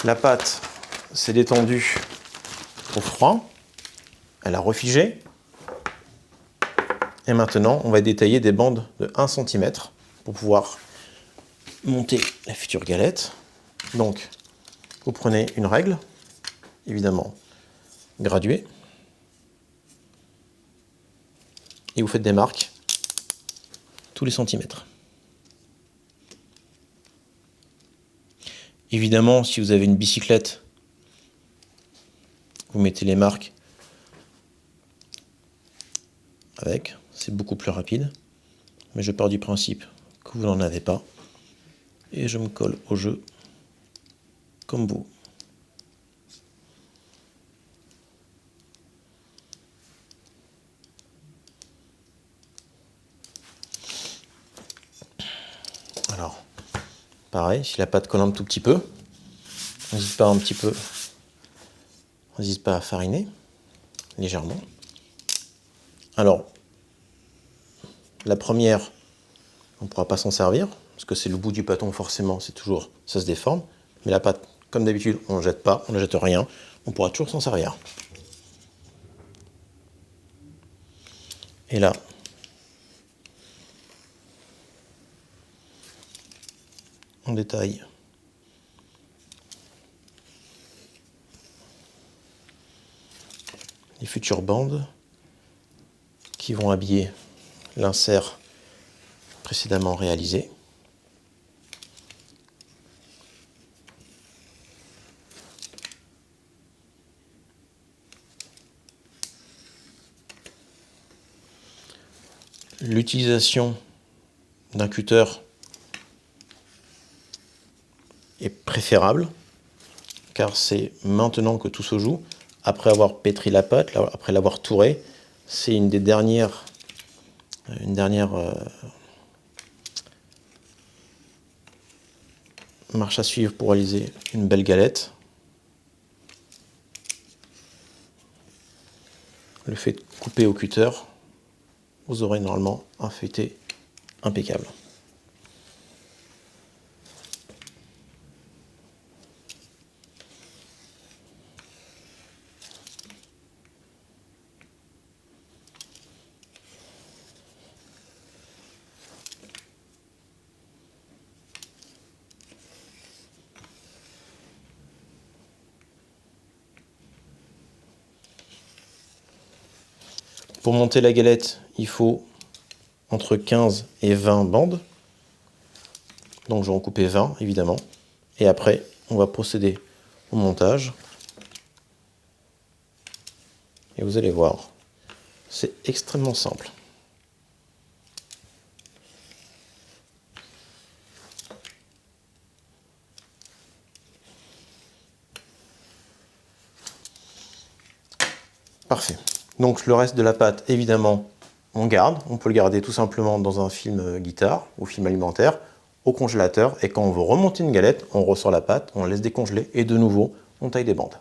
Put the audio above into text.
La pâte s'est détendue au froid, elle a refigé. Et maintenant, on va détailler des bandes de 1 cm pour pouvoir monter la future galette. Donc, vous prenez une règle, évidemment graduée, et vous faites des marques tous les centimètres. Évidemment, si vous avez une bicyclette, vous mettez les marques avec, c'est beaucoup plus rapide. Mais je pars du principe que vous n'en avez pas. Et je me colle au jeu comme vous. Alors, pareil, si la pâte colle un tout petit peu, n'hésite pas à fariner légèrement. Alors, la première, on ne pourra pas s'en servir, parce que c'est le bout du bâton, forcément, c'est toujours, ça se déforme. Mais la pâte, comme d'habitude, on ne jette pas, on ne jette rien, on pourra toujours s'en servir. Et là, on détaille les futures bandes qui vont habiller l'insert précédemment réalisé. L'utilisation d'un cutter est préférable, car c'est maintenant que tout se joue. Après avoir pétri la pâte, après l'avoir tourée, c'est une dernière marche à suivre pour réaliser une belle galette. Le fait de couper au cutter, vous aurez normalement un feuilleté impeccable. Pour monter la galette, il faut entre 15 et 20 bandes. Donc je vais en couper 20 évidemment. Et après, on va procéder au montage. Et vous allez voir, c'est extrêmement simple. Parfait. Donc le reste de la pâte, évidemment, on garde. On peut le garder tout simplement dans un film guitare ou film alimentaire, au congélateur. Et quand on veut remonter une galette, on ressort la pâte, on laisse décongeler et de nouveau, on taille des bandes.